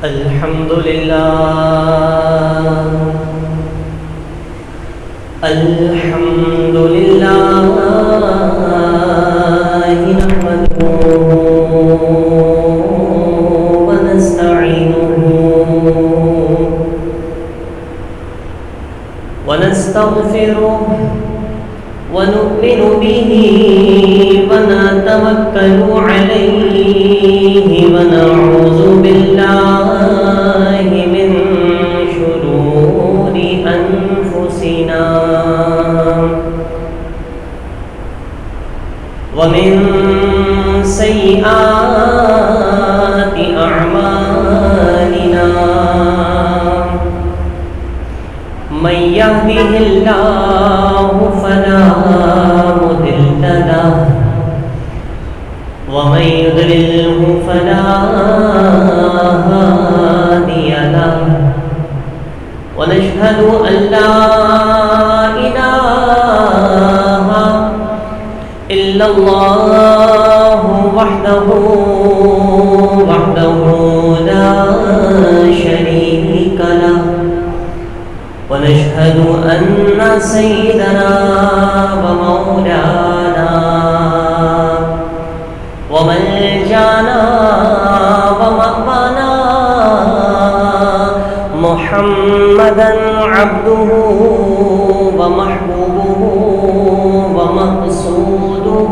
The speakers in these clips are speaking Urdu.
الحمد لله الحمد لله نحمده ونستعينه ونستغفره ونؤمن به ونتوكل عليه ونعوذ بالله من شرور أنفسنا ومن سيئات أعمالنا من يهده الله فلا مضل له ومن يضلله فلا هادي له ونشهد أن لا إله إلا الله وحده لا شريك له ونشهد أن سيدنا ومولانا وملجانا ومأوانا محمدا عبده ومحبوبه ومقصوده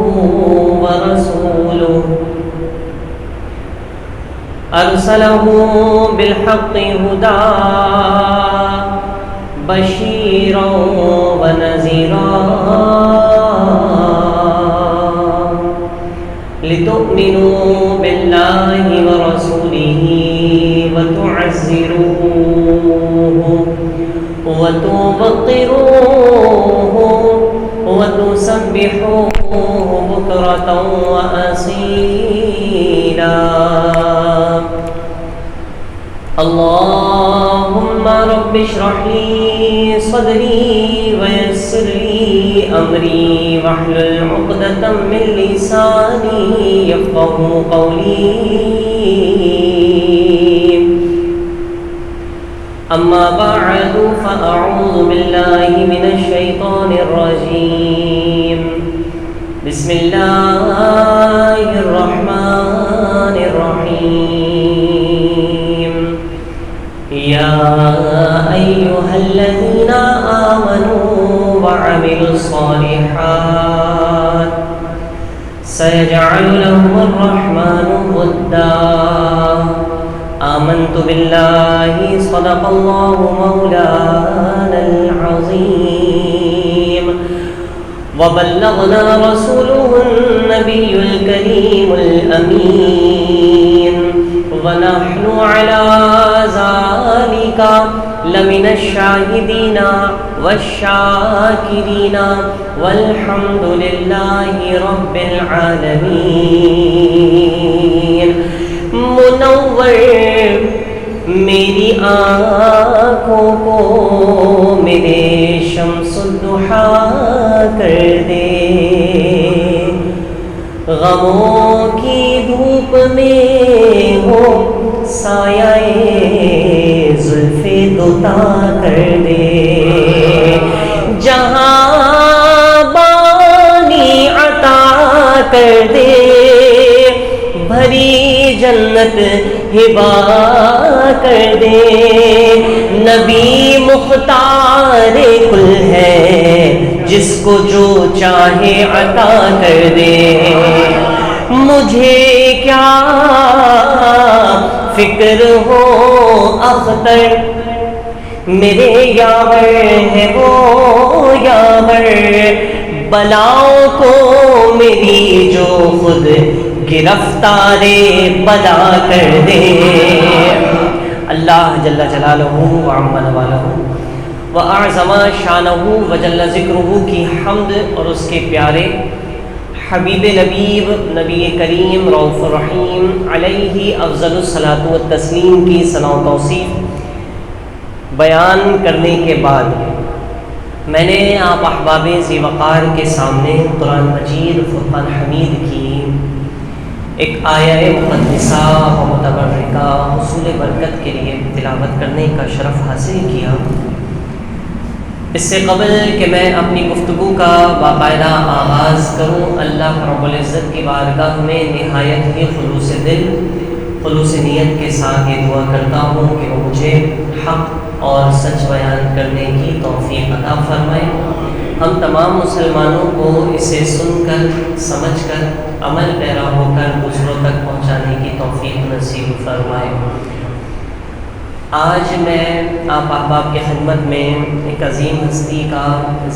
ورسوله أرسله بالحق هدى بشيرا ونذيرا لتؤمنوا بالله ورسوله وتعزروه وتوقروه وتسبحوه بكرة وأصيلا اللهم رب اشرح لي صدري ويسر لي أمري واحلل عقدة من لساني يفقهوا قولي أما بعد فأعوذ بالله من الشيطان الرجيم بسم الله الرحمن الرحيم يا أيها الذين آمنوا وعملوا الصالحات سيجعل لهم الرحمن ودا آمنت بالله صدق الله مولانا العظيم وبلغنا رسوله النبي الكريم الأمين ونحن على ذلك لمن الشاهدين والشاكرين والحمد لله رب العالمين منور میری آنکھوں کو میرے شمس الضحیٰ کر دے غموں کی دھوپ میں ہو سایہ زلف دوتا کر دے جہاں بانی عطا کر دے بھری جنت ہبا کر دے نبی مختار کل ہے جس کو جو چاہے عطا کر دے مجھے کیا فکر ہو اختر میرے یاور ہے وہ یاور بلاؤں کو میری جو خود گرفتار بلا کر دے اللہ جل جلالہ وعم نوالہ وأعظم شانہ وجل ذکرہ کی حمد اور اس کے پیارے حبیب نبیب نبی کریم رؤوف الرحیم علیہ افضل الصلاۃ والتسلیم کی ثنا و توصیف بیان کرنے کے بعد میں نے آپ احباب ذی وقار کے سامنے قرآن مجید فرقان حمید کی ایک آیہ مقدسہ و متبرکہ حصول برکت کے لیے تلاوت کرنے کا شرف حاصل کیا۔ اس سے قبل کہ میں اپنی گفتگو کا باقاعدہ آغاز کروں، اللہ رب العزت کی بارگاہ میں نہایت ہی خلوص دل، خلوص نیت کے ساتھ یہ دعا کرتا ہوں کہ وہ مجھے حق اور سچ بیان کرنے کی توفیق عطا فرمائے، ہم تمام مسلمانوں کو اسے سن کر، سمجھ کر، عمل پیرا ہو کر دوسروں تک پہنچانے کی توفیق نصیب فرمائے۔ آج میں آپ احباب کی خدمت میں ایک عظیم ہستی کا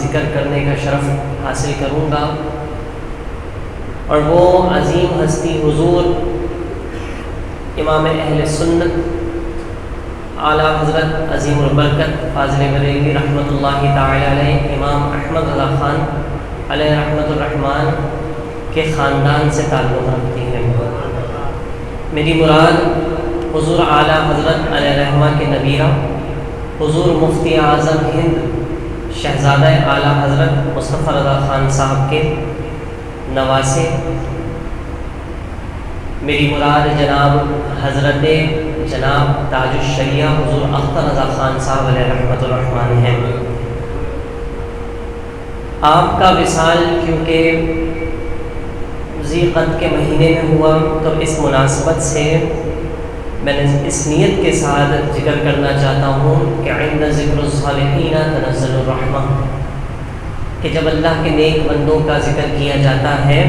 ذکر کرنے کا شرف حاصل کروں گا، اور وہ عظیم ہستی حضور امام اہل سنت اعلیٰ حضرت عظیم البرکت فاضل بریلوی رحمۃ اللہ تعالی علیہ امام احمد رضا خان علیہ رحمۃ الرحمن کے خاندان سے تعلق رکھتی ہیں۔ میری مراد حضور اعلیٰ حضرت علیہ رحمہ کے نبیرہ حضور مفتی اعظم ہند شہزادہ اعلیٰ حضرت مصطفیٰ رضا خان صاحب کے نواسے، میری مراد جناب حضرت جناب تاج الشریعہ حضور اختر رضا خان صاحب علیہ رحمۃ الرحمن ہیں۔ آپ کا وصال کیونکہ ذی قعدہ کے مہینے میں ہوا، تو اس مناسبت سے میں نے اس نیت کے ساتھ ذکر کرنا چاہتا ہوں کہ عند ذکر الصالحین تنزل الرحمہ، کہ جب اللہ کے نیک بندوں کا ذکر کیا جاتا ہے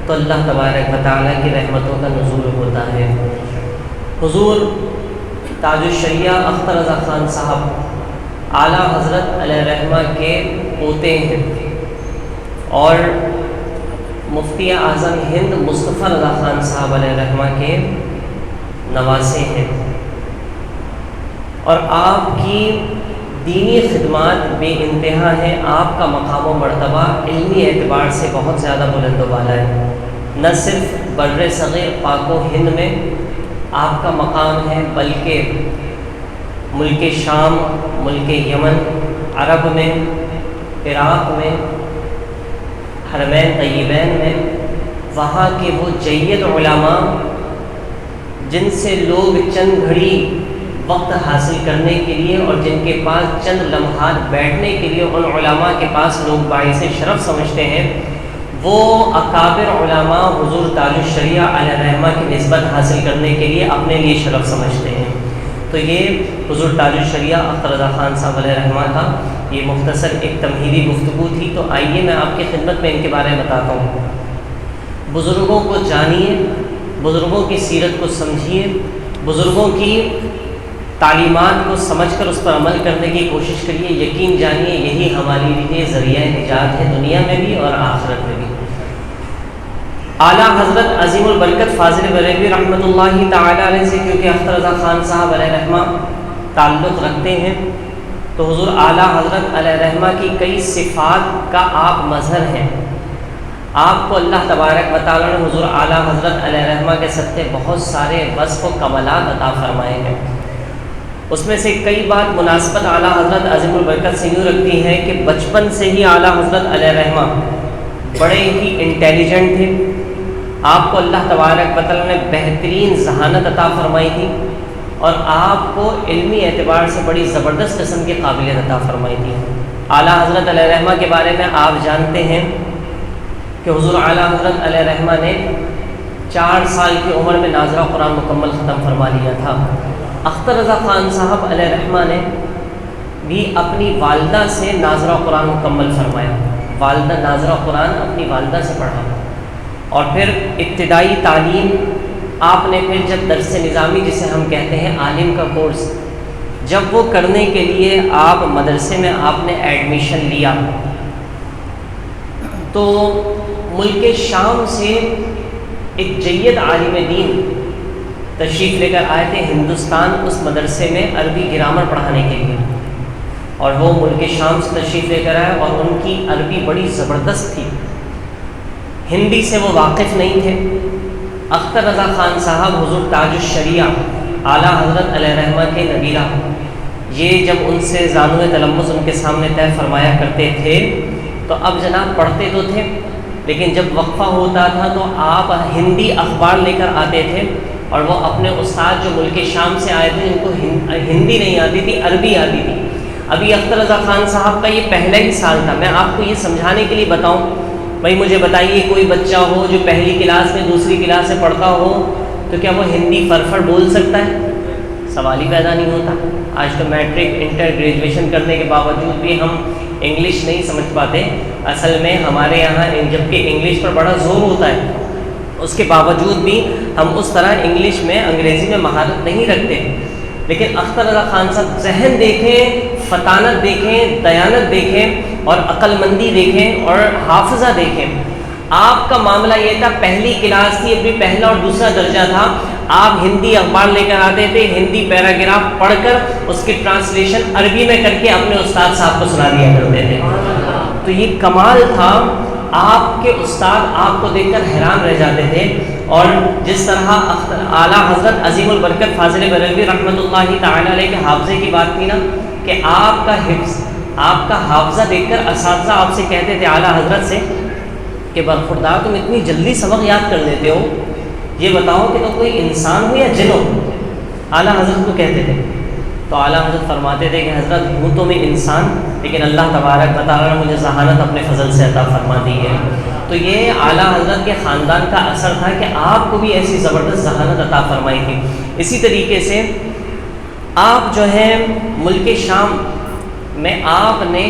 تو اللہ تبارک و تعالیٰ کی رحمتوں کا نزول ہوتا ہے۔ حضور تاج الشریعہ اختر رضا خان صاحب اعلیٰ حضرت علیہ رحمہ کے پوتے ہیں، اور مفتی اعظم ہند مصطفیٰ رضا خان صاحب علیہ رحمہ کے نواسے ہیں، اور آپ کی دینی خدمات بے انتہا ہیں۔ آپ کا مقام و مرتبہ علمی اعتبار سے بہت زیادہ بلند و بالا ہے، نہ صرف بر صغیر پاک و ہند میں آپ کا مقام ہے، بلکہ ملک شام، ملک یمن، عرب میں، عراق میں، حرمین طیبین میں، وہاں کے وہ جید علماء جن سے لوگ چند گھڑی وقت حاصل کرنے کے لیے اور جن کے پاس چند لمحات بیٹھنے کے لیے ان علماء کے پاس لوگ باعث شرف سمجھتے ہیں، وہ اکابر علماء حضور تاج الشریعہ علیہ رحمہ کی نسبت حاصل کرنے کے لیے اپنے لیے شرف سمجھتے ہیں۔ تو یہ حضور تاج الشریعہ اختر رضا خان صاحب علیہ رحمہ کا یہ مختصر ایک تمہیدی گفتگو تھی۔ تو آئیے میں آپ کی خدمت میں ان کے بارے میں بتاتا ہوں۔ بزرگوں کو جانیے، بزرگوں کی سیرت کو سمجھیے، بزرگوں کی تعلیمات کو سمجھ کر اس پر عمل کرنے کی کوشش کریے، یقین جانیے یہی ہمارے لیے ذریعہ نجات ہے، دنیا میں بھی اور آخرت میں بھی۔ اعلیٰ حضرت عظیم البرکت فاضل بریلوی رحمۃ اللہ تعالی علیہ سے کیونکہ اختر رضا خان صاحب علیہ رحمہ تعلق رکھتے ہیں، تو حضور اعلیٰ حضرت علیہ رحمہ کی کئی صفات کا آپ مظہر ہیں۔ آپ کو اللہ تبارک و تعالیٰ نے حضور اعلیٰ حضرت علیہ رحمہ کے صدقے بہت سارے وصف و کمالات عطا فرمائے ہیں۔ اس میں سے کئی بات مناسبت اعلیٰ حضرت عظیم البرکت سے یوں رکھتی ہے کہ بچپن سے ہی اعلیٰ حضرت علیہ رحمہ بڑے ہی انٹیلیجنٹ تھے۔ آپ کو اللہ تبارک و تعالیٰ نے بہترین ذہانت عطا فرمائی تھی، اور آپ کو علمی اعتبار سے بڑی زبردست قسم کی قابلیت عطا فرمائی تھی۔ اعلیٰ حضرت علیہ رحمہ کے بارے میں آپ جانتے ہیں کہ حضور اعلیٰ حضرت علیہ رحمہ نے 4 سال کی عمر میں ناظرہ قرآن مکمل ختم فرما لیا تھا۔ اختر رضا خان صاحب علیہ رحمہ نے بھی اپنی والدہ سے ناظرہ قرآن مکمل فرمایا، والدہ ناظرہ قرآن اپنی والدہ سے پڑھا، اور پھر ابتدائی تعلیم آپ نے پھر جب درس نظامی جسے ہم کہتے ہیں عالم کا کورس، جب وہ کرنے کے لیے آپ مدرسے میں آپ نے ایڈمیشن لیا، تو ملک شام سے ایک جید عالم دین تشریف لے کر آئے تھے ہندوستان اس مدرسے میں عربی گرامر پڑھانے کے لیے، اور وہ ملک شام سے تشریف لے کر آئے، اور ان کی عربی بڑی زبردست تھی، ہندی سے وہ واقف نہیں تھے۔ اختر رضا خان صاحب حضور تاج الشریعہ اعلیٰ حضرت علیہ رحمہ کے نبیرہ، یہ جب ان سے زانو تلمس ان کے سامنے طے فرمایا کرتے تھے، تو اب جناب پڑھتے تو تھے لیکن جب وقفہ ہوتا تھا تو آپ ہندی اخبار لے کر آتے تھے، اور وہ اپنے استاد جو ملک شام سے آئے تھے، ان کو ہندی نہیں آتی تھی، عربی آتی تھی۔ ابھی اختر رضا خان صاحب کا یہ پہلا ہی سال تھا۔ میں آپ کو یہ سمجھانے کے لیے بتاؤں، بھائی مجھے بتائیے کوئی بچہ ہو جو پہلی کلاس میں دوسری کلاس میں پڑھتا ہو تو کیا وہ ہندی فرفر بول سکتا ہے؟ سوال ہی پیدا نہیں ہوتا۔ آج تو میٹرک انٹر گریجویشن کرنے کے باوجود بھی ہم انگلش نہیں سمجھ پاتے۔ اصل میں ہمارے یہاں جبکہ انگلش پر بڑا زور ہوتا ہے، اس کے باوجود بھی ہم اس طرح انگلش میں انگریزی میں مہارت نہیں رکھتے۔ لیکن اختر رضا خان صاحب ذہن دیکھیں، فطانت دیکھیں، دیانت دیکھیں، اور عقل مندی دیکھیں، اور حافظہ دیکھیں۔ آپ کا معاملہ یہ تھا، پہلی کلاس تھی، ابھی پہلا اور دوسرا درجہ تھا، آپ ہندی اخبار لے کر آتے تھے، ہندی پیراگراف پڑھ کر اس کی ٹرانسلیشن عربی میں کر کے اپنے استاد صاحب کو سنا دیا کرتے تھے۔ تو یہ کمال تھا، آپ کے استاد آپ کو دیکھ کر حیران رہ جاتے تھے۔ اور جس طرح اعلیٰ حضرت عظیم البرکت فاضل بریلوی رحمۃ اللہ تعالیٰ علیہ کے حافظے کی بات کی نا، کہ آپ کا حفظ، آپ کا حافظہ دیکھ کر اساتذہ آپ سے کہتے تھے، اعلیٰ حضرت سے، کہ برخوردار تم اتنی جلدی سبق یاد کر لیتے ہو، یہ بتاؤ کہ تم کوئی انسان ہو یا جن ہو؟ اعلیٰ حضرت کو کہتے تھے۔ تو اعلیٰ حضرت فرماتے تھے کہ حضرت ہوں تو میں انسان، لیکن اللہ تبارک و تعالیٰ نے مجھے ذہانت اپنے فضل سے عطا فرما دی ہے۔ تو یہ اعلیٰ حضرت کے خاندان کا اثر تھا کہ آپ کو بھی ایسی زبردست ذہانت عطا فرمائی تھی۔ اسی طریقے سے آپ جو ہے ملک شام میں، آپ نے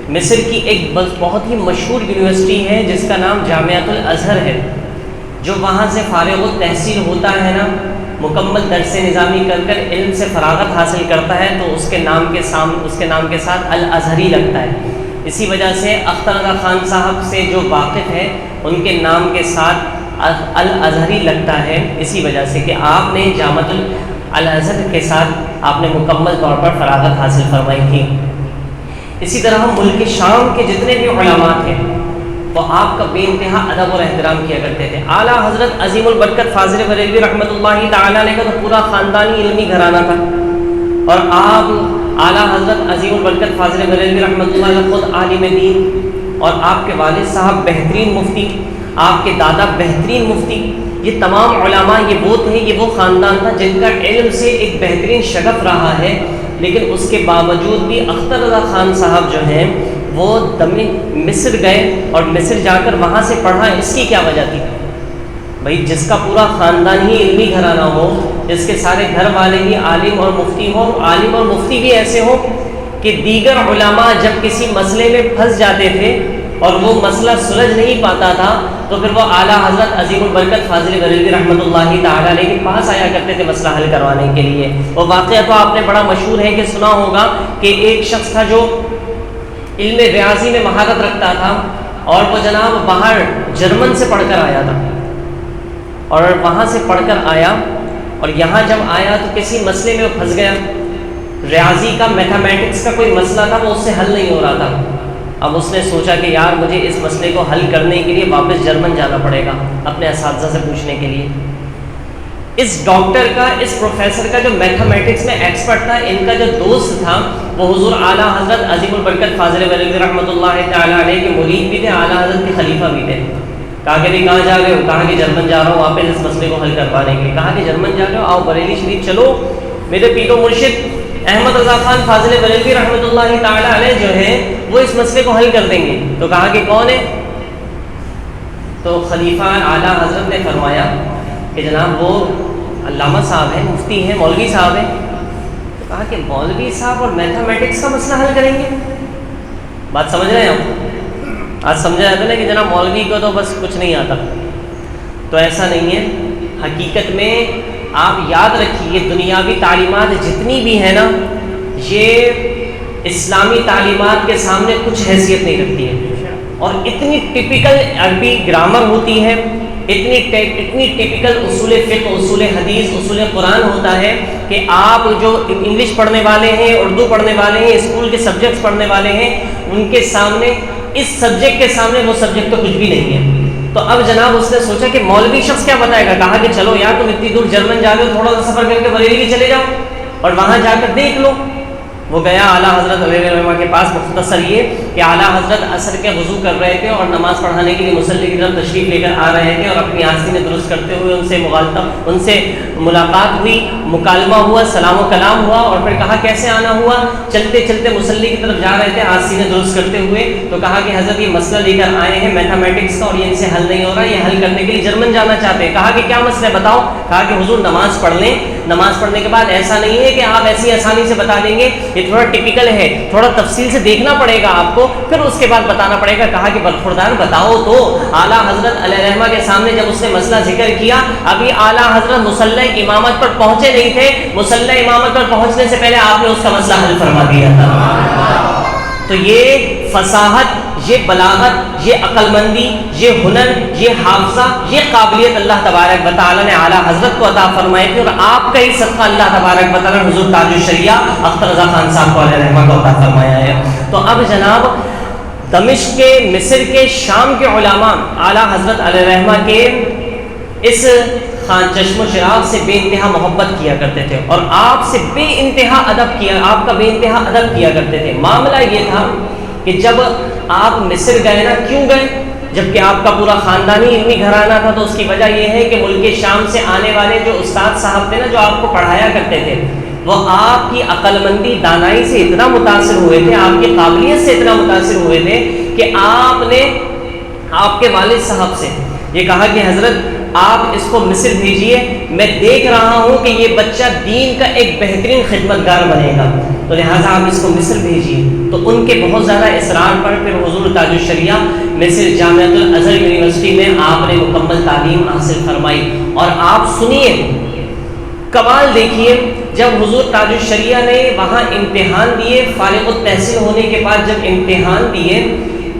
مصر کی ایک بہت ہی مشہور یونیورسٹی ہے جس کا نام جامعۃ الازہر ہے، جو وہاں سے فارغ التحصیل ہوتا ہے نا، مکمل درس نظامی کر علم سے فراغت حاصل کرتا ہے، تو اس کے نام کے ساتھ الازہری لگتا ہے۔ اسی وجہ سے اختر رضا خان صاحب سے جو واقف ہے ان کے نام کے ساتھ الازہری لگتا ہے، اسی وجہ سے کہ آپ نے جامعۃ الازہر کے ساتھ آپ نے مکمل طور پر فراغت حاصل فرمائی تھی۔ اسی طرح ملک شام کے جتنے بھی علماء تھے وہ آپ کا بے انتہا ادب اور احترام کیا کرتے تھے۔ اعلیٰ حضرت عظیم البرکت فاضل بریلوی رحمۃ اللہ تعالیٰ علیہ کا تو پورا خاندانی علمی گھرانہ تھا، اور آپ اعلیٰ حضرت عظیم البرکت فاضل بریلوی رحمۃ اللہ علیہ خود عالم دین، اور آپ کے والد صاحب بہترین مفتی، آپ کے دادا بہترین مفتی، یہ تمام علماء یہ وہ تھے، یہ وہ خاندان تھا جن کا علم سے ایک بہترین شغف رہا ہے۔ لیکن اس کے باوجود بھی اختر رضا خان صاحب جو ہیں وہ مصر گئے، اور مصر جا کر وہاں سے پڑھا۔ اس کی کیا وجہ تھی؟ بھائی جس کا پورا خاندان ہی علمی گھرانہ ہو، جس کے سارے گھر والے ہی عالم اور مفتی ہوں، عالم اور مفتی بھی ایسے ہوں کہ دیگر علماء جب کسی مسئلے میں پھنس جاتے تھے اور وہ مسئلہ سلجھ نہیں پاتا تھا تو پھر وہ اعلیٰ حضرت عظیم البرکت فاضل بریلوی رحمۃ اللہ تعالیٰ علیہ کے پاس آیا کرتے تھے مسئلہ حل کروانے کے لیے۔ وہ واقعہ تو آپ نے بڑا مشہور ہے کہ سنا ہوگا کہ ایک شخص تھا جو علم ریاضی میں مہارت رکھتا تھا، اور وہ جناب باہر جرمن سے پڑھ کر آیا تھا، اور وہاں سے پڑھ کر آیا، اور یہاں جب آیا تو کسی مسئلے میں وہ پھنس گیا، ریاضی کا، میتھمیٹکس کا کوئی مسئلہ تھا، وہ اس سے حل نہیں ہو رہا تھا۔ اب اس نے سوچا کہ یار مجھے اس مسئلے کو حل کرنے کے لیے واپس جرمن جانا پڑے گا اپنے اساتذہ سے پوچھنے کے لیے۔ اس ڈاکٹر کا، اس پروفیسر کا جو میتھمیٹکس میں ایکسپرٹ تھا، ان کا جو دوست تھا وہ حضور اعلیٰ حضرت عظیم البرکت فاضل بریلوی رحمۃ اللہ تعالیٰ علیہ کے مرید بھی تھے، اعلیٰ حضرت کے خلیفہ بھی تھے۔ کہا کہ بھائی کہاں جا رہے ہو؟ کہا کہ جرمن جا رہا ہوں واپس اس مسئلے کو حل کروانے کے لیے۔ کہا کہ جرمن جا رہے ہو، آؤ بریلی شریف چلو، میرے پیر و مرشد احمد رضا خان فاضل بریلوی رحمۃ اللہ تعالیٰ علیہ جو ہیں وہ اس مسئلے کو حل کر دیں گے۔ تو کہا کہ کون ہے؟ تو خلیفہ اعلیٰ حضرت نے فرمایا کہ جناب وہ علامہ صاحب ہیں، مفتی ہیں، مولوی صاحب ہیں۔ تو کہا کہ مولوی صاحب اور میتھمیٹکس کا مسئلہ حل کریں گے؟ بات سمجھ رہے ہیں آپ؟ آج سمجھا جاتا ہے نا کہ جناب مولوی کو تو بس کچھ نہیں آتا، تو ایسا نہیں ہے۔ حقیقت میں آپ یاد رکھیے دنیاوی تعلیمات جتنی بھی ہیں نا، یہ اسلامی تعلیمات کے سامنے کچھ حیثیت نہیں رکھتی ہے، اور اتنی ٹپیکل عربی گرامر ہوتی ہے، اتنی ٹپیکل اصول فقہ، اصول حدیث، اصول قرآن ہوتا ہے کہ آپ جو انگلش پڑھنے والے ہیں، اردو پڑھنے والے ہیں، اسکول کے سبجیکٹس پڑھنے والے ہیں، ان کے سامنے، اس سبجیکٹ کے سامنے وہ سبجیکٹ تو کچھ بھی نہیں ہے۔ تو اب جناب اس نے سوچا کہ مولوی شخص کیا بتائے گا؟ کہا کہ چلو یار تم اتنی دور جرمن جا رہے ہو، تھوڑا سا سفر کر کے بریلی چلے جاؤ اور وہاں جا کر دیکھ لو وہ گیا اعلیٰ حضرت علیہ الرحمہ کے پاس. مختصر یہ کہ اعلیٰ حضرت عصر کے وضو کر رہے تھے اور نماز پڑھانے کے لیے مصلی کی طرف تشریف لے کر آ رہے تھے, اور اپنی آستینیں درست کرتے ہوئے ان سے ملاقات ہوئی, مکالمہ ہوا, سلام و کلام ہوا, اور پھر کہا کیسے آنا ہوا. چلتے چلتے مصلی کی طرف جا رہے تھے آستینیں درست کرتے ہوئے, تو کہا کہ حضرت یہ مسئلہ لے کر آئے ہیں میتھمیٹکس کا, اور یہ ان سے حل نہیں ہو رہا, یہ حل کرنے کے لیے جرمن جانا چاہتے ہیں. کہا کہ کیا مسئلہ ہے بتاؤ. کہا کہ حضور نماز پڑھ لیں, نماز پڑھنے کے بعد ایسا نہیں ہے کہ آپ ایسی آسانی سے بتا دیں گے, یہ تھوڑا ٹپیکل ہے, تھوڑا تفصیل سے دیکھنا پڑے گا آپ کو, پھر اس کے بعد بتانا پڑے گا. کہا کہ برخوردار بتاؤ تو. اعلیٰ حضرت علیہ الرحمہ کے سامنے جب اس نے مسئلہ ذکر کیا, ابھی اعلیٰ حضرت مصلی امامت پر پہنچے نہیں تھے, مصلی امامت پر پہنچنے سے پہلے آپ نے اس کا مسئلہ حل فرما دیا تھا. تو یہ فصاحت, یہ بلاغت, یہ عقل مندی, یہ ہنر, یہ حافظہ, یہ قابلیت اللہ تبارک و تعالیٰ نے اعلیٰ حضرت کو عطا فرمائی تھی, اور آپ کا ہی صدقہ اللہ تبارک و تعالیٰ نے حضور تاج الشریعہ اختر رضا خان صاحب کو علیہ الرحمہ کو عطا فرمایا ہے. تو اب جناب دمشق کے, مصر کے, شام کے علماء اعلیٰ حضرت علیہ الرحمہ کے اس خان چشم و چراغ سے بے انتہا محبت کیا کرتے تھے, اور آپ سے بے انتہا ادب کیا, آپ کا بے انتہا ادب کیا کرتے تھے. معاملہ یہ تھا کہ جب آپ مصر گئے نا, کیوں گئے, جبکہ آپ کا پورا خاندانی علمی گھرانہ تھا, تو اس کی وجہ یہ ہے کہ ملک شام سے آنے والے جو استاد صاحب تھے نا, جو آپ کو پڑھایا کرتے تھے, وہ آپ کی عقل مندی, دانائی سے اتنا متاثر ہوئے تھے, آپ کی قابلیت سے اتنا متاثر ہوئے تھے کہ آپ نے آپ کے والد صاحب سے یہ کہا کہ حضرت آپ اس کو مصر بھیجیے, میں دیکھ رہا ہوں کہ یہ بچہ دین کا ایک بہترین خدمتگار بنے گا, تو لہٰذا آپ اس کو مصر بھیجیے. تو ان کے بہت زیادہ اصرار پر پھر حضور تاج الشریعہ مصر جامعۃ الازہر یونیورسٹی میں آپ نے مکمل تعلیم حاصل فرمائی. اور آپ سنیے, کمال دیکھیے, جب حضور تاج الشریعہ نے وہاں امتحان دیے, فارغ التحصیل ہونے کے بعد جب امتحان دیے,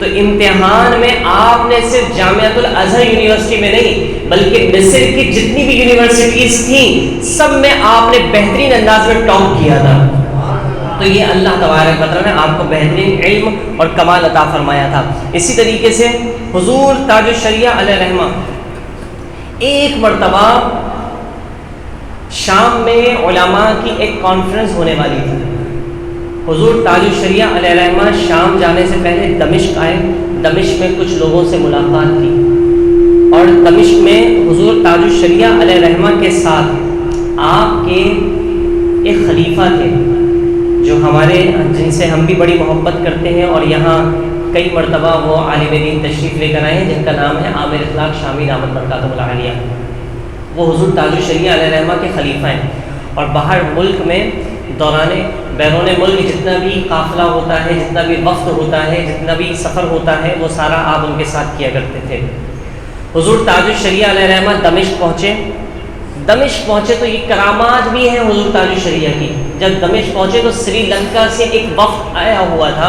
تو امتحان میں آپ نے صرف جامعۃ الازہر یونیورسٹی میں نہیں بلکہ مصر کی جتنی بھی یونیورسٹیز تھیں سب میں آپ نے بہترین انداز میں ٹاپ کیا تھا. تو یہ اللہ تبارک و تعالیٰ نے آپ کو بہترین علم اور کمال عطا فرمایا تھا. اسی طریقے سے حضور تاج الشریعہ علیہ الرحمہ ایک مرتبہ شام میں علماء کی ایک کانفرنس ہونے والی تھی. حضور تاج الشریعہ علیہ الرحمہ شام جانے سے پہلے دمشق آئے. دمشق میں کچھ لوگوں سے ملاقات کی, اور دمشق میں حضور تاج الشریعہ علیہ الرحمہ کے ساتھ آپ کے ایک خلیفہ تھے, جو جن سے ہم بھی بڑی محبت کرتے ہیں, اور یہاں کئی مرتبہ وہ عالم دین تشریف لے کر آئے ہیں, جن کا نام ہے عامر اخلاق شامی دامت برکاتہ العالیہ. وہ حضور تاج الشریعہ علیہ الرحمہ کے خلیفہ ہیں, اور باہر ملک میں بیرون ملک جتنا بھی قافلہ ہوتا ہے, جتنا بھی وفد ہوتا ہے, جتنا بھی سفر ہوتا ہے, وہ سارا آپ ان کے ساتھ کیا کرتے تھے. حضور تاج الشریعہ علیہ الرحمہ دمشق پہنچے تو یہ کرامات بھی ہیں حضور تاج الشریعہ کی. جب دمشق پہنچے تو سری لنکا سے ایک وفد آیا ہوا تھا,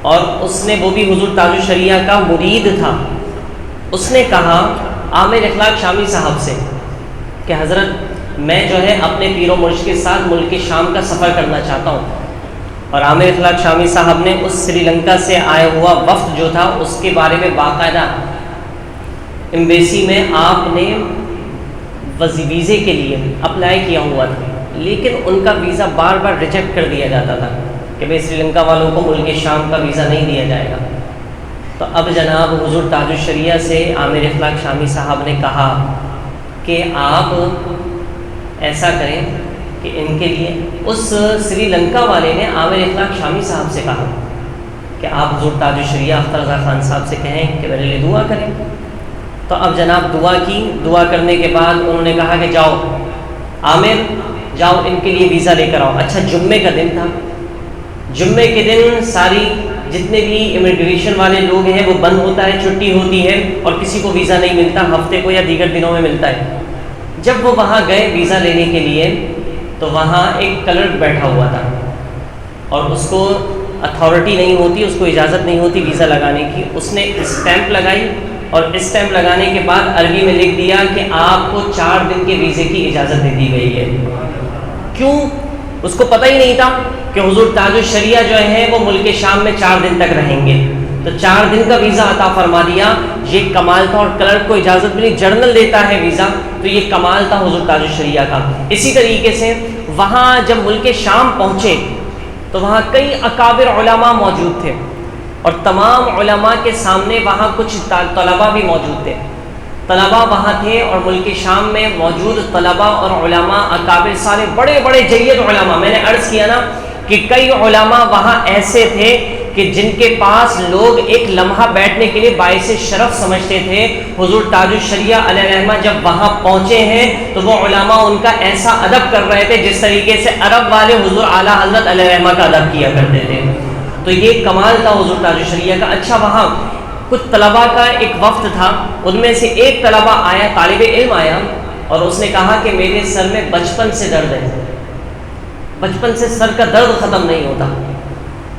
اور وہ بھی حضور تاج الشریعہ کا مرید تھا. اس نے کہا عامر اخلاق شامی صاحب سے کہ حضرت میں جو ہے اپنے پیر و مرشد کے ساتھ ملک شام کا سفر کرنا چاہتا ہوں. اور عامر اخلاق شامی صاحب نے اس سری لنکا سے آیا ہوا وفد جو تھا اس کے بارے میں باقاعدہ ایمبیسی میں آپ نے ویزے کے لیے اپلائی کیا ہوا تھا, لیکن ان کا ویزا بار بار ریجیکٹ کر دیا جاتا تھا کہ بھائی سری لنکا والوں کو ملک شام کا ویزا نہیں دیا جائے گا. تو اب جناب حضور تاج الشریعہ سے عامر اخلاق شامی صاحب نے کہا کہ آپ ایسا کریں کہ ان کے لیے, اس سری لنکا والے نے عامر اخلاق شامی صاحب سے کہا کہ آپ حضور تاج الشریعہ اختر رضا خان صاحب سے کہیں کہ میرے لیے دعا کریں. تو اب جناب دعا کرنے کے بعد انہوں نے کہا کہ جاؤ عامر, جاؤ ان کے لیے ویزا لے کر آؤ. اچھا جمعے کا دن تھا, جمعے کے دن ساری جتنے بھی امیگریشن والے لوگ ہیں وہ بند ہوتا ہے, چھٹی ہوتی ہے, اور کسی کو ویزا نہیں ملتا, ہفتے کو یا دیگر دنوں میں ملتا ہے. جب وہ وہاں گئے ویزا لینے کے لیے تو وہاں ایک کلرک بیٹھا ہوا تھا, اور اس کو اتھارٹی نہیں ہوتی, اس کو اجازت نہیں ہوتی ویزا لگانے کی. اس نے اسٹیمپ لگائی, اور اسٹیمپ لگانے کے بعد عربی میں لکھ دیا کہ آپ کو 4 دن کے ویزے کی اجازت دے دی گئی ہے. کیوں؟ اس کو پتہ ہی نہیں تھا کہ حضور تاج الشریعہ جو ہے وہ ملک شام میں 4 دن تک رہیں گے, تو 4 دن کا ویزا عطا فرما دیا. یہ کمال تھا, اور کلرک کو اجازت ملی, جرنل دیتا ہے ویزا, تو یہ کمال تھا حضور تاج الشریعہ کا. اسی طریقے سے وہاں جب ملک شام پہنچے تو وہاں کئی اکابر علماء موجود تھے، اور تمام علماء کے سامنے وہاں کچھ طلباء بھی موجود تھے۔ طلباء وہاں تھے، اور ملک شام میں موجود طلباء اور علماء اکابر سارے بڑے بڑے جید علماء، میں نے عرض کیا نا کہ کئی علماء وہاں ایسے تھے کہ جن کے پاس لوگ ایک لمحہ بیٹھنے کے لیے باعث شرف سمجھتے تھے۔ حضور تاج الشریعہ علیہ رحمہ جب وہاں پہنچے ہیں تو وہ علماء ان کا ایسا ادب کر رہے تھے جس طریقے سے عرب والے حضور اعلیٰ حضرت علیہ رحمہ کا ادب کیا کرتے تھے۔ تو یہ کمال تھا حضور تاج الشریعہ کا۔ اچھا، وہاں کچھ طلباء کا ایک وفد تھا، ان میں سے ایک طلباء آیا، طالب علم آیا، اور اس نے کہا کہ میرے سر میں بچپن سے درد ہے، بچپن سے سر کا درد ختم نہیں ہوتا۔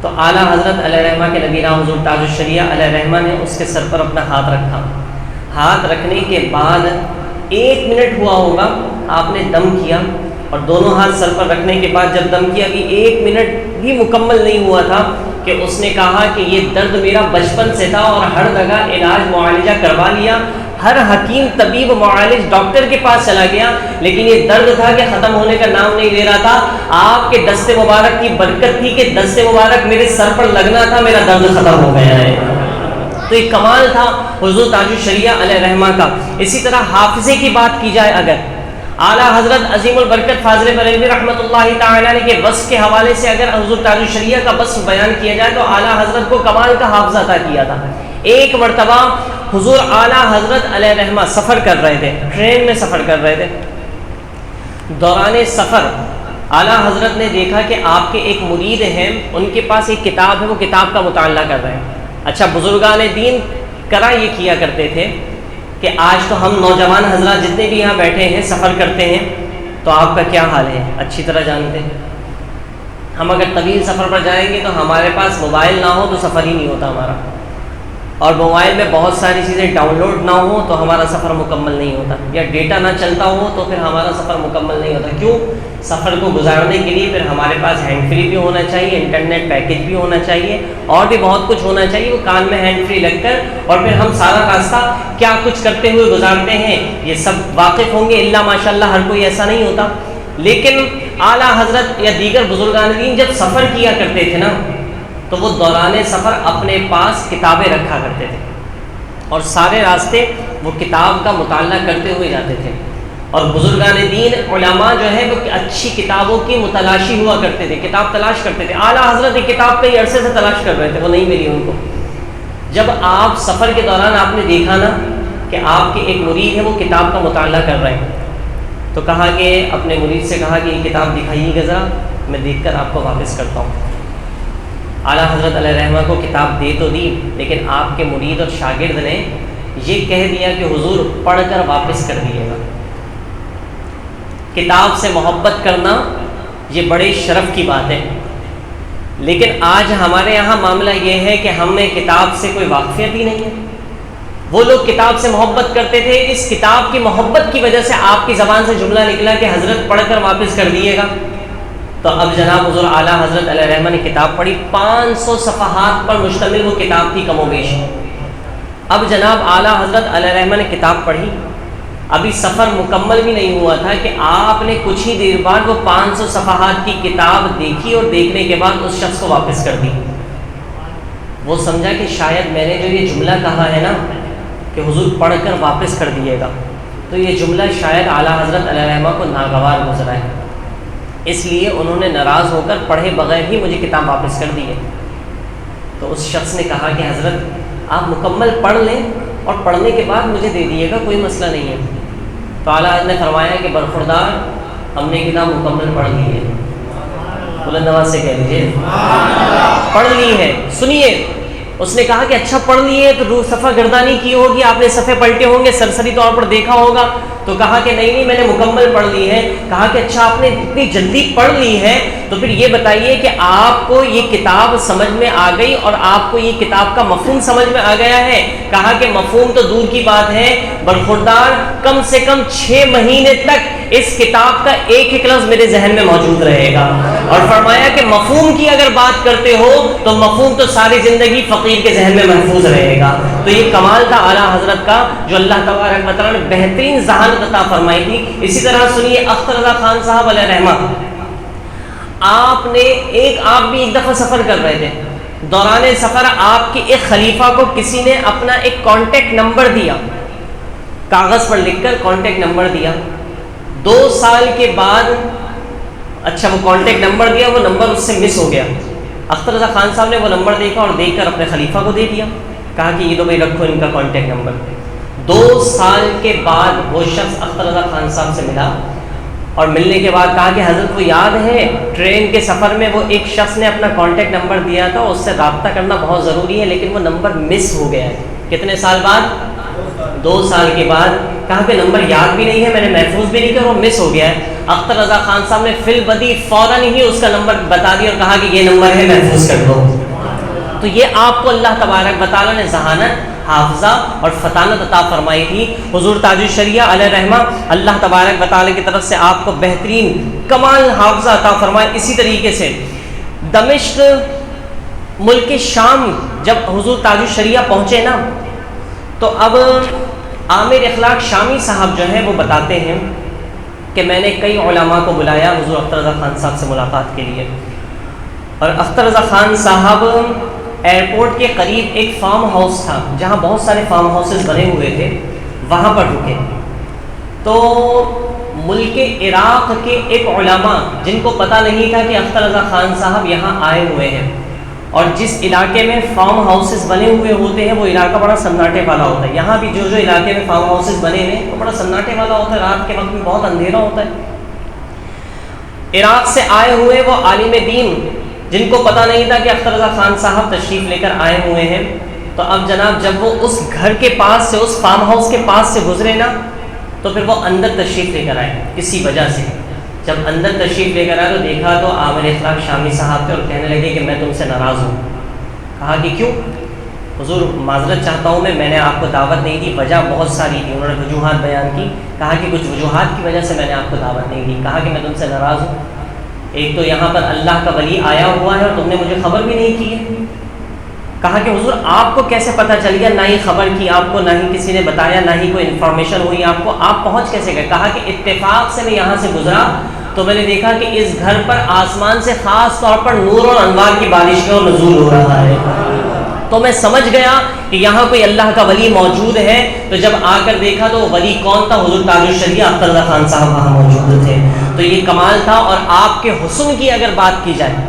تو اعلیٰ حضرت علیہ رحمہ کے نبی نام حضور تاج الشریعہ علیہ رحمہ نے اس کے سر پر اپنا ہاتھ رکھا۔ ہاتھ رکھنے کے بعد 1 منٹ ہوا ہوگا، آپ نے دم کیا، اور دونوں ہاتھ سر پر رکھنے کے بعد جب دم کیا، ابھی 1 منٹ بھی مکمل نہیں ہوا تھا کہ اس نے کہا کہ یہ درد میرا بچپن سے تھا، اور ہر جگہ علاج معالجہ کروا لیا، ہر حکیم طبیب معالج ڈاکٹر کے پاس چلا گیا، لیکن یہ درد تھا کہ ختم ہونے کا نام نہیں لے رہا تھا۔ آپ کے دست مبارک کی برکت تھی کہ دست مبارک میرے سر پر لگنا تھا، میرا درد ختم ہو گیا ہے۔ تو ایک کمال تھا حضور تاج الشریعہ علیہ رحمہ کا۔ اسی طرح حافظے کی بات کی جائے، اگر اعلیٰ حضرت عظیم البرکت فاضل بریلوی رحمۃ اللہ تعالیٰ علیہ کے وصف کے حوالے سے اگر حضور تاج الشریعہ کا وصف بیان کیا جائے تو اعلیٰ حضرت کو کمال کا حافظہ عطا کیا تھا۔ ایک مرتبہ حضور اعلیٰ حضرت علیہ رحمہ سفر کر رہے تھے، ٹرین میں سفر کر رہے تھے۔ دوران سفر اعلیٰ حضرت نے دیکھا کہ آپ کے ایک مرید ہیں، ان کے پاس ایک کتاب ہے، وہ کتاب کا مطالعہ کر رہے ہیں۔ اچھا، بزرگان دین کرا یہ کیا کرتے تھے کہ آج تو ہم نوجوان حضرات جتنے بھی یہاں بیٹھے ہیں سفر کرتے ہیں، تو آپ کا کیا حال ہے اچھی طرح جانتے ہیں۔ ہم اگر طویل سفر پر جائیں گے تو ہمارے پاس موبائل نہ ہو تو سفر ہی نہیں ہوتا ہمارا، اور موبائل میں بہت ساری چیزیں ڈاؤن لوڈ نہ ہو تو ہمارا سفر مکمل نہیں ہوتا، یا ڈیٹا نہ چلتا ہو تو پھر ہمارا سفر مکمل نہیں ہوتا۔ کیوں؟ سفر کو گزارنے کے لیے پھر ہمارے پاس ہینڈ فری بھی ہونا چاہیے، انٹرنیٹ پیکج بھی ہونا چاہیے، اور بھی بہت کچھ ہونا چاہیے۔ وہ کان میں ہینڈ فری لگ کر اور پھر ہم سارا راستہ کیا کچھ کرتے ہوئے گزارتے ہیں، یہ سب واقف ہوں گے، الا ماشاء اللہ ہر کوئی ایسا نہیں ہوتا۔ لیکن اعلیٰ حضرت یا دیگر بزرگان دین جب سفر کیا کرتے تھے نا، تو وہ دوران سفر اپنے پاس کتابیں رکھا کرتے تھے، اور سارے راستے وہ کتاب کا مطالعہ کرتے ہوئے جاتے تھے۔ اور بزرگان دین علماء جو ہے وہ اچھی کتابوں کی متلاشی ہوا کرتے تھے، کتاب تلاش کرتے تھے۔ اعلیٰ حضرت ایک کتاب کئی عرصے سے تلاش کر رہے تھے، وہ نہیں ملی ان کو۔ جب آپ سفر کے دوران آپ نے دیکھا نا کہ آپ کے ایک مرید ہے وہ کتاب کا مطالعہ کر رہے ہیں، تو کہا کہ اپنے مرید سے کہا کہ یہ کتاب دکھائیے گا ذرا، میں دیکھ کر آپ کو واپس کرتا ہوں۔ اعلیٰ حضرت علیہ رحمہ کو کتاب دے تو دی، لیکن آپ کے مرید اور شاگرد نے یہ کہہ دیا کہ حضور پڑھ کر واپس کر دیے گا۔ کتاب سے محبت کرنا یہ بڑے شرف کی بات ہے، لیکن آج ہمارے یہاں معاملہ یہ ہے کہ ہم میں کتاب سے کوئی واقفیت ہی نہیں ہے۔ وہ لوگ کتاب سے محبت کرتے تھے، اس کتاب کی محبت کی وجہ سے آپ کی زبان سے جملہ نکلا کہ حضرت پڑھ کر واپس کر دیے گا۔ تو اب جناب حضور اعلیٰ حضرت علیہ رحمہ نے کتاب پڑھی، 500 صفحات پر مشتمل وہ کتاب تھی کم و بیش۔ اب جناب اعلیٰ حضرت علیہ رحمہ نے کتاب پڑھی، ابھی سفر مکمل بھی نہیں ہوا تھا کہ آپ نے کچھ ہی دیر بعد وہ 500 صفحات کی کتاب دیکھی، اور دیکھنے کے بعد اس شخص کو واپس کر دی۔ وہ سمجھا کہ شاید میں نے جو یہ جملہ کہا ہے نا کہ حضور پڑھ کر واپس کر دیے گا، تو یہ جملہ شاید اعلیٰ حضرت علیہ رحمہ کو ناگوار گزرا ہے، اس لیے انہوں نے ناراض ہو کر پڑھے بغیر ہی مجھے کتاب واپس کر دی ہے۔ تو اس شخص نے کہا کہ حضرت آپ مکمل پڑھ لیں اور پڑھنے کے بعد مجھے دے دیے گا، کوئی مسئلہ نہیں ہے۔ تو اعلیٰ حضرت نے فرمایا کہ برخوردار، ہم نے کتاب مکمل پڑھ لی ہے۔ بلند آواز سے کہہ دیجیے پڑھ لی ہے۔ سنیے، اس نے کہا کہ اچھا پڑھ لی ہے تو روح صفحہ گردانی کی ہوگی، آپ نے صفحے پلٹے ہوں گے، سرسری طور پر دیکھا ہوگا۔ تو کہا کہ نہیں میں نے مکمل پڑھ لی ہے۔ کہا کہ اچھا آپ نے اتنی جلدی پڑھ لی ہے تو پھر یہ بتائیے کہ آپ کو یہ کتاب سمجھ میں آ گئی اور آپ کو یہ کتاب کا مفہوم سمجھ میں آ گیا ہے؟ کہا کہ مفہوم تو دور کی بات ہے، برخوردار کم سے کم 6 مہینے تک اس کتاب کا ایک ایک لفظ میرے ذہن میں موجود رہے گا۔ اور فرمایا کہ مفہوم کی اگر بات کرتے ہو تو مفہوم تو ساری زندگی فقیر کے ذہن میں محفوظ رہے گا۔ تو یہ کمال تھا اعلیٰ حضرت کا جو اللہ تبارک و تعالیٰ نے بہترین ذہانت عطا فرمائی تھی۔ اسی طرح سنیے اختر رضا خان صاحب علیہ رحمہ، آپ بھی ایک دفعہ سفر کر رہے تھے، دوران سفر آپ کے ایک خلیفہ کو کسی نے اپنا ایک کانٹیکٹ نمبر دیا، کاغذ پر لکھ کر کانٹیکٹ نمبر دیا. 2 سال کے بعد وہ کانٹیکٹ نمبر دیا، وہ نمبر اس سے مس ہو گیا. اختر رضا خان صاحب نے وہ نمبر دیکھا اور دیکھ کر اپنے خلیفہ کو دے دیا، کہا کہ یہ تو بھائی رکھو ان کا کانٹیکٹ نمبر. 2 سال کے بعد وہ شخص اختر رضا خان صاحب سے ملا اور ملنے کے بعد کہا کہ حضرت وہ یاد ہے ٹرین کے سفر میں وہ ایک شخص نے اپنا کانٹیکٹ نمبر دیا تھا، اس سے رابطہ کرنا بہت ضروری ہے لیکن وہ نمبر مس ہو گیا ہے. کتنے سال بعد؟ 2 سال کے بعد. کہا کہ نمبر یاد بھی نہیں ہے، میں نے محفوظ بھی نہیں کیا، وہ مس ہو گیا ہے. اختر رضا خان صاحب نے فی البدی فوراً ہی اس کا نمبر بتا دیا اور کہا کہ یہ نمبر ہے، محفوظ کر دو. تو یہ آپ کو اللہ تبارک و تعالیٰ نے ذہانت، حافظہ اور فطانت عطا فرمائی تھی. حضور تاج الشریعہ علیہ رحمہ اللہ تبارک و تعالیٰ کی طرف سے آپ کو بہترین کمال حافظہ عطا فرمائے. اسی طریقے سے دمشق ملک شام جب حضور تاج الشریعہ پہنچے نا، تو اب عامر اخلاق شامی صاحب جو ہیں وہ بتاتے ہیں کہ میں نے کئی علماء کو بلایا حضور اختر رضا خان صاحب سے ملاقات کے لیے، اور اختر رضا خان صاحب ایئرپورٹ کے قریب ایک فارم ہاؤس تھا جہاں بہت سارے فارم ہاؤسز بنے ہوئے تھے، وہاں پر رکے. تو ملک عراق کے ایک علماء جن کو پتہ نہیں تھا کہ اختر رضا خان صاحب یہاں آئے ہوئے ہیں، اور جس علاقے میں فارم ہاؤسز بنے ہوئے ہوتے ہیں وہ علاقہ بڑا سناٹے والا ہوتا ہے. یہاں بھی جو علاقے میں فارم ہاؤسز بنے ہیں وہ بڑا سناٹے والا ہوتا ہے، رات کے وقت میں بہت اندھیرا ہوتا ہے. عراق سے آئے ہوئے وہ عالم دین جن کو پتہ نہیں تھا کہ اختر رضا خان صاحب تشریف لے کر آئے ہوئے ہیں، تو اب جناب جب وہ اس گھر کے پاس سے، اس فارم ہاؤس کے پاس سے گزرے نا، تو پھر وہ اندر تشریف لے کر آئے. کسی وجہ سے جب اندر تشریف لے کر آئے تو دیکھا تو عامر اخلاق شامی صاحب تھے اور کہنے لگے کہ میں تم سے ناراض ہوں. کہا کہ کیوں؟ حضور معذرت چاہتا ہوں میں نے آپ کو دعوت نہیں دی. وجہ بہت ساری تھی، انہوں نے وجوہات بیان کی. کہا کہ کچھ وجوہات کی وجہ سے میں نے آپ کو دعوت نہیں دی. کہا کہ میں تم سے ناراض ہوں، ایک تو یہاں پر اللہ کا ولی آیا ہوا ہے اور تم نے مجھے خبر بھی نہیں کی ہے. کہا کہ حضور آپ کو کیسے پتہ چل گیا؟ نہ ہی خبر کی آپ کو، نہ ہی کسی نے بتایا، نہ ہی کوئی انفارمیشن ہوئی آپ کو، آپ پہنچ کیسے گئے؟ کہا کہ اتفاق سے میں یہاں سے گزرا تو میں نے دیکھا کہ اس گھر پر آسمان سے خاص طور پر نور اور انوار کی بارش کا نزول ہو رہا ہے، تو میں سمجھ گیا کہ یہاں کوئی اللہ کا ولی موجود ہے. تو جب آ کر دیکھا تو وہ ولی کون تھا؟ حضور تاج الشریعہ اختر رضا خان صاحب وہاں موجود تھے. تو یہ کمال تھا. اور آپ کے حسن کی اگر بات کی جائے،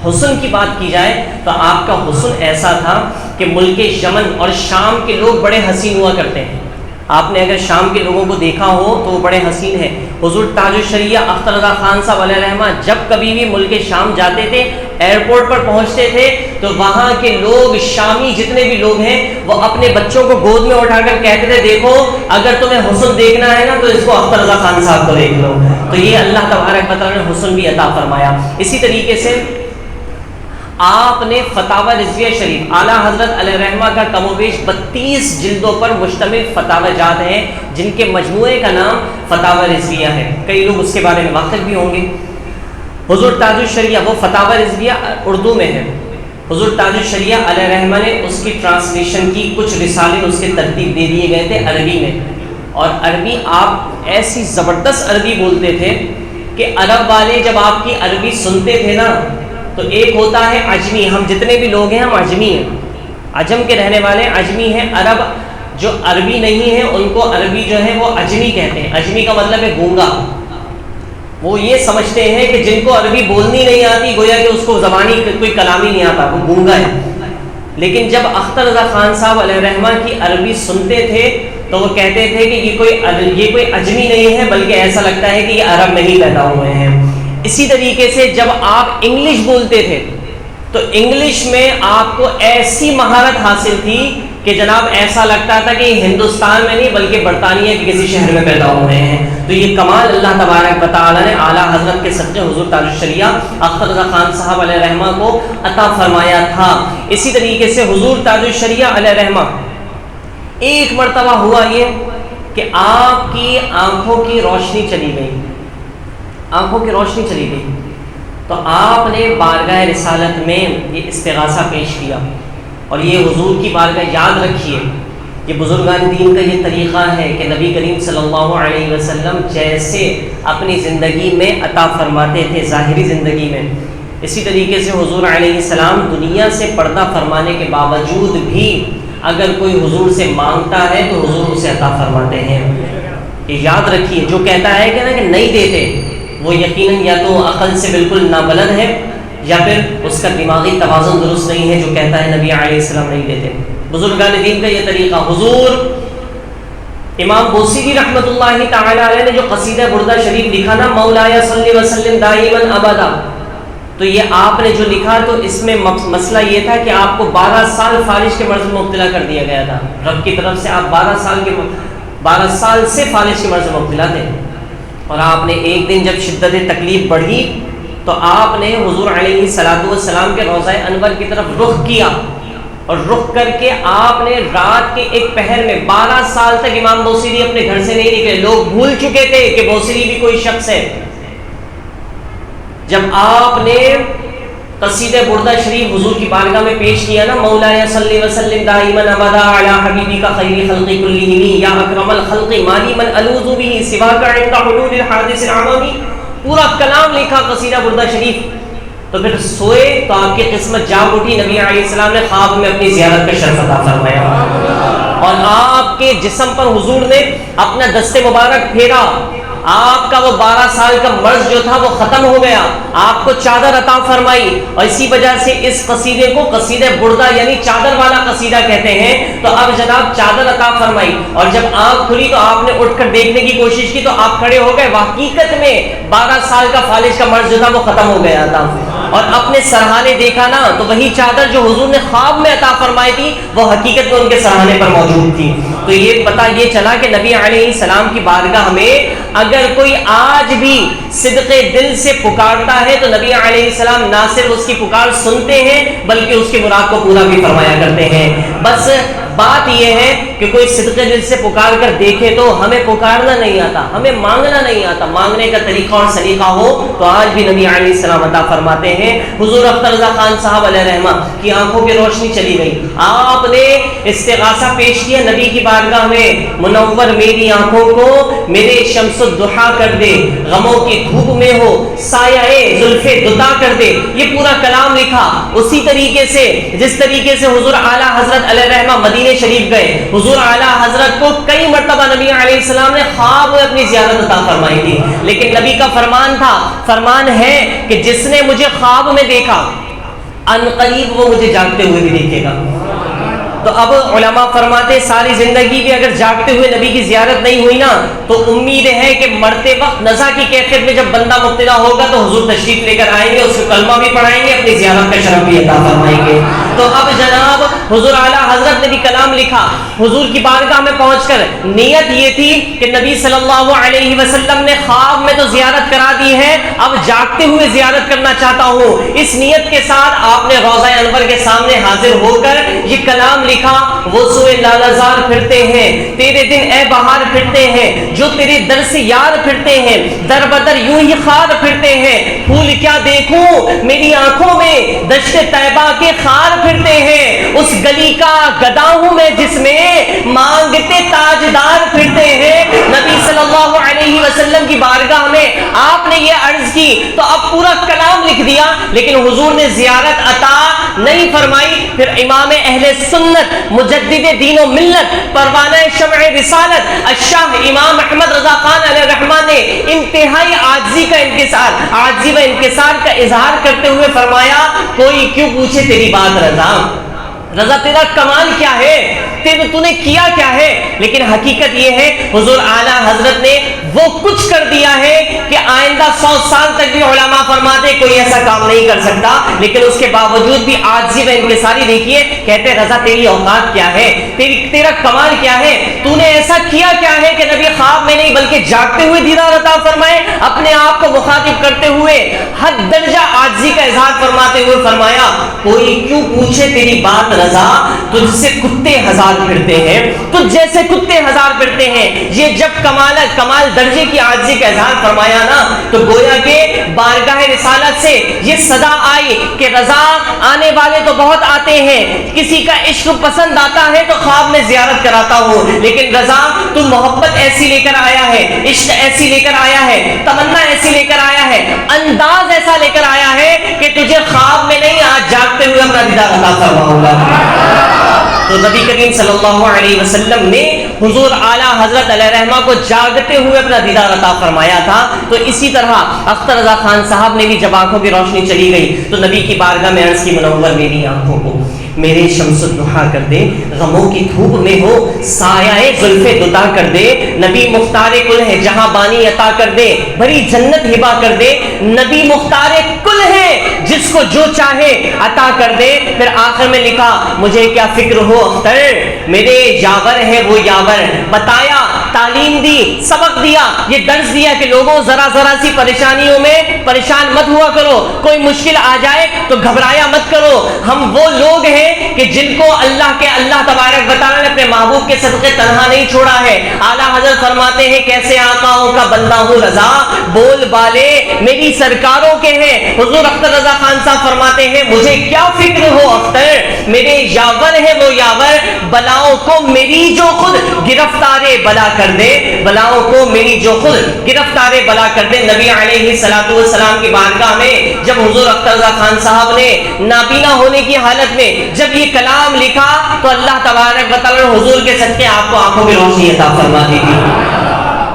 حسن کی بات کی جائے تو آپ کا حسن ایسا تھا کہ ملک یمن اور شام کے لوگ بڑے حسین ہوا کرتے ہیں. آپ نے اگر شام کے لوگوں کو دیکھا ہو تو وہ بڑے حسین ہیں. حضور تاج الشریعہ اختر رضا خان صاحب علیہ رحمہ جب کبھی بھی ملک شام جاتے تھے، ایئرپورٹ پر پہنچتے تھے، تو وہاں کے لوگ، شامی جتنے بھی لوگ ہیں، وہ اپنے بچوں کو گود میں اٹھا کر کہتے تھے دیکھو اگر تمہیں حسن دیکھنا ہے نا تو اس کو اختر رضا خان صاحب کو دیکھ لو. تو یہ اللہ تبارک و تعالیٰ نے حسن بھی عطا فرمایا. اسی طریقے سے آپ نے فتاوی رضویہ شریف اعلیٰ حضرت علیہ رحمہ کا کم و بیش 32 جلدوں پر مشتمل فتاوی جات ہیں جن کے مجموعے کا نام فتاوی رضویہ ہے. کئی لوگ اس کے بارے میں واقف بھی ہوں گے. حضور تاج الشریعہ وہ فتاوی رضویہ اردو میں ہے. حضور تاج الشریعہ علیہ رحمہ نے اس کی ٹرانسلیشن کی، کچھ رسالے اس کے ترتیب دے دیے گئے تھے عربی میں. اور عربی آپ ایسی زبردست عربی بولتے تھے کہ عرب والے جب آپ کی عربی سنتے تھے نا تو ایک ہوتا ہے عجمی، ہم جتنے بھی لوگ ہیں ہم عجمی ہیں، عجم کے رہنے والے عجمی ہیں. عرب جو عربی نہیں ہے ان کو عربی جو ہے وہ عجمی کہتے ہیں. عجمی کا مطلب ہے گونگا. وہ یہ سمجھتے ہیں کہ جن کو عربی بولنی نہیں آتی گویا کہ اس کو زبانی کوئی کلام ہی نہیں آتا، وہ گونگا ہے. لیکن جب اختر رضا خان صاحب علیہ رحمہ کی عربی سنتے تھے تو وہ کہتے تھے کہ یہ کوئی عجمی نہیں ہے بلکہ ایسا لگتا ہے کہ یہ عرب میں ہی پیدا ہوئے ہیں. اسی طریقے سے جب آپ انگلش بولتے تھے تو انگلش میں آپ کو ایسی مہارت حاصل تھی کہ جناب ایسا لگتا تھا کہ یہ ہندوستان میں نہیں بلکہ برطانیہ کے کسی شہر میں پیدا ہوئے ہیں. تو یہ کمال اللہ تبارک و تعالیٰ نے اعلیٰ حضرت کے صدقے حضور تاج الشریعہ اختر رضا خان صاحب علیہ رحمہ کو عطا فرمایا تھا. اسی طریقے سے حضور تاج الشریعہ علیہ رحمہ ایک مرتبہ ہوا یہ کہ آپ کی آنکھوں کی روشنی چلی گئی، آنکھوں کی روشنی چلی گئی. تو آپ نے بارگاہ رسالت میں یہ استغاثہ پیش کیا. اور یہ حضور کی بارگاہ یاد رکھیے یہ بزرگان دین کا یہ طریقہ ہے کہ نبی کریم صلی اللہ علیہ وسلم جیسے اپنی زندگی میں عطا فرماتے تھے ظاہری زندگی میں، اسی طریقے سے حضور علیہ السلام دنیا سے پردہ فرمانے کے باوجود بھی اگر کوئی حضور سے مانگتا ہے تو حضور اسے عطا فرماتے ہیں۔ یہ یاد رکھیے، جو کہتا ہے کہ نہیں دیتے وہ یقیناً یا تو عقل سے بالکل نابلد ہے یا پھر اس کا دماغی توازن درست نہیں ہے، جو کہتا ہے نبی علیہ السلام نہیں دیتے۔ بزرگان دین کا یہ طریقہ، حضور امام بوصیری رحمۃ اللہ تعالی علیہ نے جو قصیدہ بردہ شریف لکھا نا، مولایا صلی وسلم دائما ابدا، تو یہ آپ نے جو لکھا تو اس میں مسئلہ یہ تھا کہ آپ کو 12 سال فالج کے مرض میں مبتلا کر دیا گیا تھا، رب کی طرف سے آپ 12 سال سے فالج کے مرض میں مبتلا تھے، اور آپ نے ایک دن جب شدت تکلیف بڑھی تو آپ نے حضور علیہ السلام کے روضہ انور کی طرف رخ کیا، اور رخ کر کے آپ نے رات کے ایک پہر میں 12 سال تک امام بوصیری اپنے گھر سے نہیں نکلے، لوگ بھول چکے تھے کہ بوصیری بھی کوئی شخص ہے۔ جب آپ نے قصیدہ بردہ شریف حضور کی بارگاہ میں پیش کیا نا، مولایا صلی وسلم دائما ابدا علی حبیبک خیر خلق کلہم یا اکرم الخلق مالی من الوذ بہ سواک عند حلول الحادث العمامی، پورا کلام لکھا قصیدہ بردہ شریف۔ تو پھر سوئے تو آپ کی قسمت جاگ اٹھی، نبی علیہ السلام نے خواب میں اپنی زیارت کا شرف عطا فرمایا، اور آپ کے جسم پر حضور نے اپنا دست مبارک پھیرا، آپ کا وہ 12 سال کا مرض جو تھا وہ ختم ہو گیا، آپ کو چادر عطا فرمائی، اور اسی وجہ سے اس قصیدے کو قصیدہ بردہ یعنی چادر والا قصیدہ کہتے ہیں۔ تو اب جناب چادر عطا فرمائی، اور جب آنکھ کھلی تو آپ نے اٹھ کر دیکھنے کی کوشش کی تو آپ کھڑے ہو گئے، حقیقت میں 12 سال کا فالج کا مرض جو تھا وہ ختم ہو گیا تھا، اور اپنے سرہانے دیکھا نا تو وہی چادر جو حضور نے خواب میں عطا فرمائی تھی وہ حقیقت میں ان کے سرہانے پر موجود تھی۔ تو یہ پتہ یہ چلا کہ نبی علیہ السلام کی بارگاہ میں اگر کوئی آج بھی صدق دل سے پکارتا ہے تو نبی علیہ السلام نہ صرف اس کی پکار سنتے ہیں بلکہ اس کی مراد کو پورا بھی فرمایا کرتے ہیں۔ بس بات یہ ہے کہ کوئی صدق دل سے پکار کر دیکھے تو ہمیں پکارنا نہیں آتا، ہمیں مانگنا نہیں آتا، مانگنے کا طریقہ اور سلیقہ ہو تو آج بھی نبی علیہ السلام عطا فرماتے ہیں۔ حضور اختر رضا خان صاحب علیہ رحمہ کی آنکھوں کی روشنی چلی گئی، آپ نے استغاثہ پیش کیا نبی کی بارگاہ میں، منور میری آنکھوں کو میرے شمس الضحیٰ کر دے، غموں کی دھوپ میں ہو سایہ زلف دتا کر دے، یہ پورا کلام لکھا۔ اسی طریقے سے جس طریقے سے حضور اعلیٰ حضرت علیہ رحمہ مدینہ شریف گئے، حضور اعلیٰ حضرت کو کئی مرتبہ نبی علیہ السلام نے خواب میں اپنی زیارت عطا فرمائی تھی، لیکن نبی کا فرمان ہے کہ جس نے مجھے خواب میں دیکھا ان قریب وہ مجھے جاگتے ہوئے بھی دیکھے گا۔ تو اب علماء فرماتے ساری زندگی بھی اگر جاگتے ہوئے نبی کی زیارت نہیں ہوئی نا تو امید ہے کہ مرتے وقت نزا کی کیفیت میں جب بندہ مبتلا ہوگا تو حضور تشریف لے کر آئیں گے، اس کو کلمہ بھی پڑھائیں گے، اپنی زیارت کا شرف بھی عطا فرمائیں گے۔ تو اب جناب حضور اعلیٰ حضرت نے بھی کلام لکھا، حضور کی بارگاہ میں پہنچ کر نیت یہ تھی کہ نبی صلی اللہ علیہ وسلم نے خواب میں تو زیارت کرا دی ہے، اب جاگتے ہوئے زیارت کرنا چاہتا ہوں۔ اس نیت کے ساتھ آپ نے روضہ انور کے سامنے حاضر ہو کر یہ کلام لکھا، وہ سوئے لالزار پھرتے ہیں تیرے دن اے بہار پھرتے ہیں، جو تیرے در سے یار پھرتے ہیں در بدر یوں ہی خار پھرتے ہیں، پھول کیا دیکھوں میری آنکھوں میں دشت طیبہ کے خار پھرتے ہیں، اس گلی کا گدا ہوں میں جس میں مانگتے تاجدار پھرتے ہیں۔ نبی صلی اللہ علیہ وسلم کی بارگاہ میں آپ نے یہ عرض کی تو اب پورا کلام لکھ دیا، لیکن حضور نے زیارت عطا نہیں فرمائی۔ پھر امام اہل سنت مجدد دین و ملت پروانہ شمع رسالت الشاہ امام احمد رضا خان علیہ رحمہ نے انتہائی عاجزی و انکسار کا اظہار کرتے ہوئے فرمایا، کوئی کیوں پوچھے تیری بات رضا تیرا کمال کیا ہے، تو نے کیا کیا ہے، لیکن حقیقت یہ ہے حضور اعلیٰ حضرت نے وہ کچھ کر دیا ہے کہ آئندہ 100 سال تک بھی علماء فرماتے کوئی ایسا کام نہیں کر سکتا، لیکن اس کے باوجود بھی عاجزی و انکساری دیکھیے، کہتے رضا تیری اوقات کیا ہے، تیرا کمال کیا ہے، تو نے ایسا کیا کیا ہے کہ نبی خواب میں نہیں بلکہ جاگتے ہوئے دیدار عطا فرمائے۔ اپنے آپ کو مخاطب کرتے ہوئے حد درجہ عاجزی کا اظہار فرماتے ہوئے فرمایا، کوئی کیوں پوچھے تیری بات رضا، تجھ سے کتے ہزار پھرتے ہیں، تجھ جیسے کتے ہزار پھرتے ہیں۔ یہ جب کمال درجے کی عاجزی کا اظہار فرمایا نا تو گویا کہ بارگاہ رسالت سے یہ صدا آئی کہ رضا آنے والے تو بہت آتے ہیں، کسی کا عشق پسند آتا ہے تو خواب میں زیارت کراتا ہوں، لیکن رضا تو محبت ایسی لے کر آیا ہے، عشق ایسی لے کر آیا ہے، تمنا ایسی لے کر آیا ہے، انداز ایسا لے کر آیا ہے کہ تجھے خواب میں نہیں، آج جاگتے ہوئے اپنا دیدار عطا فرماؤں گا۔ تو نبی کریم صلی اللہ علیہ وسلم نے حضور اعلیٰ حضرت علیہ رحمہ کو جاگتے ہوئے اپنا دیدار عطا فرمایا تھا۔ تو اسی طرح اختر رضا خان صاحب نے بھی جب آنکھوں کی روشنی چلی گئی تو نبی کی بارگاہ میں عرض کی منور میری آنکھوں کو میرے شمس الضحیٰ کر دے، غموں کی دھوپ میں ہو سایہ زلف دتا کر دے، نبی مختار کل ہے جہاں بانی عطا کر دے، بھری جنت ہبا کر دے، نبی مختار کل ہے جس کو جو چاہے عطا کر دے۔ پھر آخر میں لکھا مجھے کیا فکر ہو اختر، میرے یاور ہے وہ یاور، بتایا، تعلیم دی، سبق دیا، یہ درس دیا کہ لوگوں ذرا ذرا سی پریشانیوں میں پریشان مت ہوا کرو، کوئی مشکل آ جائے تو گھبرایا مت کرو، ہم وہ لوگ ہیں کہ جن کو اللہ تبارک و تعالیٰ نے اپنے محبوب کے صدقے تنہا نہیں چھوڑا ہے۔ اعلیٰ حضرت فرماتے ہیں کیسے آقاؤں کا بندہ ہوں رضا، بول بالے میری سرکاروں کے ہیں۔ حضور اختر رضا خان صاحب فرماتے ہیں مجھے کیا فکر ہو اختر، میرے یاور ہے وہ یاور، بلاؤں کو میری جو خود گرفتار بلا کر دے، بلاؤں کو میری جو خود گرفتار بلا کر دے۔ نبی علیہ الصلوۃ والسلام کی بارگاہ میں جب حضور اختر رضا خان صاحب نے نابینا ہونے کی حالت میں جب یہ کلام لکھا تو اللہ تبارک و تعالیٰ حضور کے صدقے آپ کو آنکھوں میں روشنی عطا فرما دی تھی۔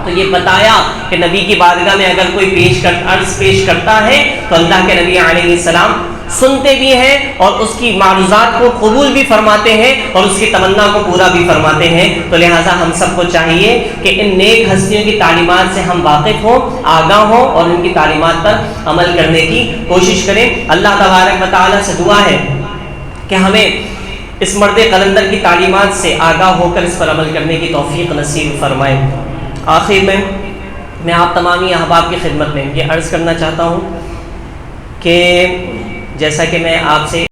تو یہ بتایا کہ نبی کی بارگاہ میں اگر کوئی عرض پیش کرتا ہے تو اللہ کے نبی علیہ السلام سنتے بھی ہیں اور اس کی معروضات کو قبول بھی فرماتے ہیں اور اس کی تمنا کو پورا بھی فرماتے ہیں۔ تو لہٰذا ہم سب کو چاہیے کہ ان نیک ہستیوں کی تعلیمات سے ہم واقف ہوں، آگاہ ہوں اور ان کی تعلیمات پر عمل کرنے کی کوشش کریں۔ اللہ تبارک و تعالیٰ سے دعا ہے کہ ہمیں اس مرد قلندر کی تعلیمات سے آگاہ ہو کر اس پر عمل کرنے کی توفیق نصیب فرمائے۔ آخر میں آپ تمامی احباب کی خدمت میں یہ عرض کرنا چاہتا ہوں کہ جیسا کہ میں آپ سے